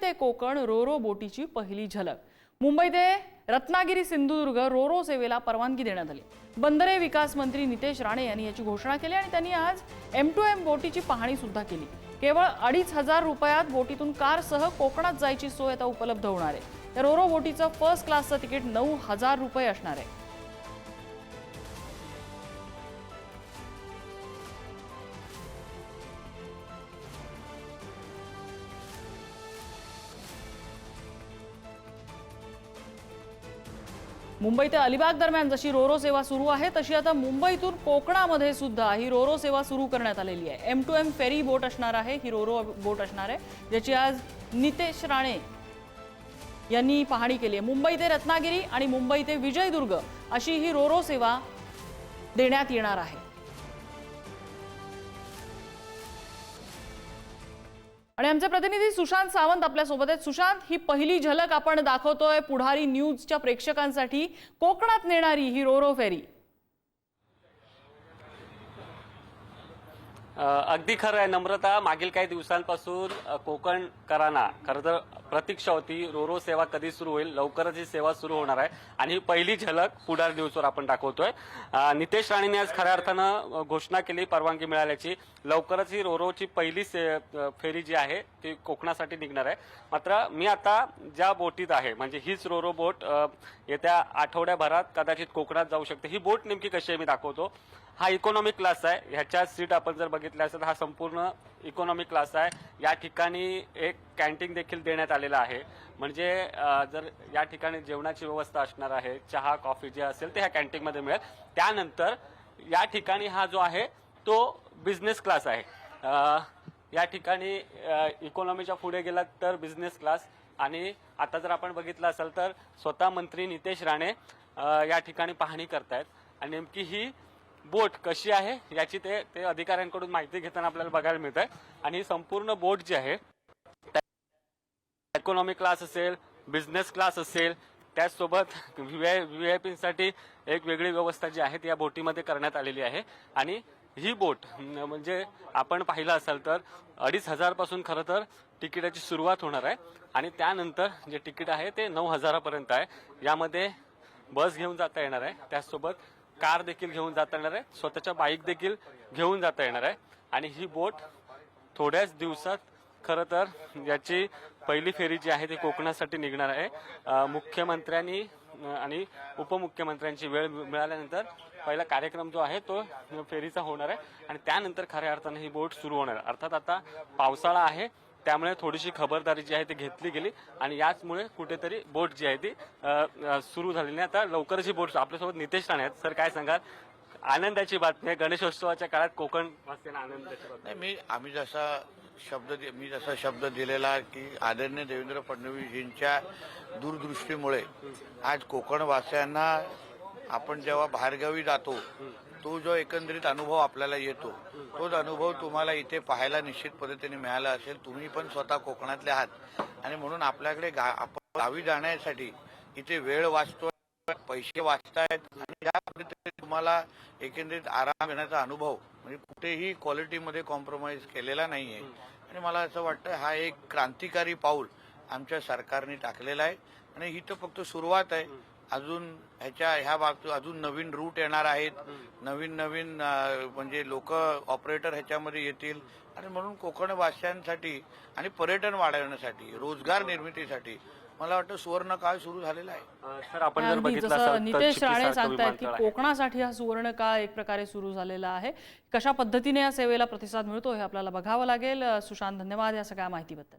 ते कोकण रोरो बोटीची पहिली झलक। मुंबई ते रत्नागिरी सिंधुदुर्ग रोरो सेवेला परवानगी देण्यात आली। बंदरे विकास मंत्री नितेश राणे यांनी याची घोषणा केली आणि त्यांनी आज M2M बोटीची पाहणी सुद्धा केली। केवळ 2,500 रुपयात बोटीतून कारसह कोकणात जायची सोय आता उपलब्ध होणार आहे। या रोरो बोटीचं फर्स्ट क्लासचं तिकीट 9,000 रुपये असणार आहे। मुंबई ते अलिबाग दरम्यान जशी रोरो सेवा सुरू आहे तशी आता मुंबईतून कोकणामध्ये सुद्धा ही रोरो सेवा सुरू करण्यात आलेली आहे। M2M फेरी बोट असणार आहे, ही रोरो बोट असणार आहे, ज्याची आज नितेश राणे यांनी पाहणी केली आहे। मुंबई ते रत्नागिरी आणि मुंबई ते विजयदुर्ग अशी ही रोरो सेवा देण्यात येणार आहे। आणि आमचे प्रतिनिधी सुशांत सावंत आपल्या सोबत आहेत। सुशांत, ही पहिली झलक आपण दाखवतोय पुढारी न्यूजच्या प्रेक्षकांसाठी कोकणात नेणारी ही रोरो फेरी। अगदी खरं आहे नम्रता, मागील काही दिवसांपासून कोकणकरांना खरं तर प्रतीक्षा होती रोरो सेवा कधी सुरू होईल। लवकरच ही सेवा सुरू होणार आहे आणि ही पहिली झलक पुढारी न्यूजवर आपण दाखवतोय। नितेश राणेंनी आज खऱ्या अर्थानं घोषणा केली परवानगी मिळाल्याची। लवकरच ही रोरोची पहिली फेरी जी आहे ती कोकणासाठी निघणार आहे। मात्र मी आता ज्या बोटीत आहे म्हणजे हीच रोरो बोट येत्या आठवड्याभरात कदाचित कोकणात जाऊ शकते। ही बोट नेमकी कशी आहे मी दाखवतो। हा इकॉनॉमी क्लास आहे, ह्याच्या सीट आपण जर बघितल्या असेल हा संपूर्ण इकॉनॉमी क्लास आहे। या ठिकाणी एक कॅन्टीन देखील देण्यात आलेला आहे, म्हणजे जर या ठिकाणी जेवणाची व्यवस्था असणार आहे, चहा कॉफी जे असेल ते ह्या कॅन्टीनमध्ये मिळेल। त्यानंतर या ठिकाणी हा जो आहे तो बिझनेस क्लास आहे। या ठिकाणी इकॉनॉमीच्या पुढे गेला तर बिझनेस क्लास, आणि आता जर आपण बघितलं असेल तर स्वतः मंत्री नितेश राणे या ठिकाणी पाहणी करतायत आणि नेमकी ही बोट कशी आहे याची ते अधिकाऱ्यांकडून माहिती घेताना आपल्याला बघायला मिळत आहे। आणि ही संपूर्ण बोट जी आहे इकॉनॉमी क्लास असेल, बिझनेस क्लास असेल, त्याचसोबत व्हीआयपीसाठी एक वेगळी व्यवस्था जी आहे ती या बोटीमध्ये करण्यात आलेली आहे। आणि ही बोट म्हणजे आपण पाहिलं असेल तर 2,500 पासून खरं तर तिकिटाची सुरुवात होणार आहे आणि त्यानंतर जे तिकीट आहे ते 9,000 पर्यंत आहे। यामध्ये बस घेऊन जाता येणार आहे, त्याचसोबत कार देखील घेऊन जाता येणार आहे, स्वतःच्या बाईक देखील घेऊन जाता येणार आहे। आणि ही बोट थोड्याच दिवसात खरं तर याची पहिली फेरी जी आहे ती कोकणासाठी निघणार आहे। मुख्यमंत्र्यांनी आणि उपमुख्यमंत्र्यांची वेळ मिळाल्यानंतर पहिला कार्यक्रम जो आहे तो फेरीचा होणार आहे आणि त्यानंतर खऱ्या अर्थाने ही बोट सुरू होणार आहे। अर्थात आता पावसाळा आहे त्यामुळे थोडीशी खबरदारी जी आहे ती घेतली गेली आणि याचमुळे कुठेतरी बोट जी आहे ती सुरू झालेली नाही। आता लवकरच ही बोट आपल्यासोबत नितेश राणे आहेत। सर, काय सांगाल? आनंदाची बातमी आहे, गणेशोत्सवाच्या काळात कोकण वासियांना आनंदाची बातमी। मी जसा शब्द दिलेला की आदरणीय देवेंद्र फडणवीसजींच्या दूरदृष्टीमुळे आज कोकणवासियांना आपण जेव्हा बाहेरगावी जातो तो जो एकंदरीत अनुभव आपल्याला येतो तोच अनुभव तुम्हाला इथे पाहायला निश्चित पद्धतीने मिळाला असेल। तुम्ही पण स्वतः कोकणातले आहात आणि म्हणून आपल्याकडे गावी जाण्यासाठी इथे वेळ वाचतो, पैसे वाचतायत आणि या पद्धतीने तुम्हाला एकंदरीत आराम घेण्याचा अनुभव म्हणजे कुठेही क्वालिटीमध्ये कॉम्प्रोमाइज केलेला नाहीये। आणि मला असं वाटतं हा एक क्रांतिकारी पाऊल आमच्या सरकारने टाकलेला आहे आणि ही तर फक्त सुरुवात आहे। अजून ह्या बाबतीत अजून नवीन रूट येणार आहेत, नवीन म्हणजे लोक ऑपरेटर ह्याच्यामध्ये येतील आणि म्हणून कोकणवासियांसाठी आणि पर्यटन वाढवण्यासाठी, रोजगार निर्मितीसाठी मला वाटतं सुवर्ण काळ सुरू झालेला आहे। सर, आपण जर बघितलं असेल नितेश राणे सांगतायत की कोकणासाठी हा सुवर्ण काळ एक प्रकारे सुरू झालेला आहे। कशा पद्धतीने या सेवेला प्रतिसाद मिळतो हे आपल्याला बघावं लागेल। सुशांत, धन्यवाद या सगळ्या माहितीबद्दल।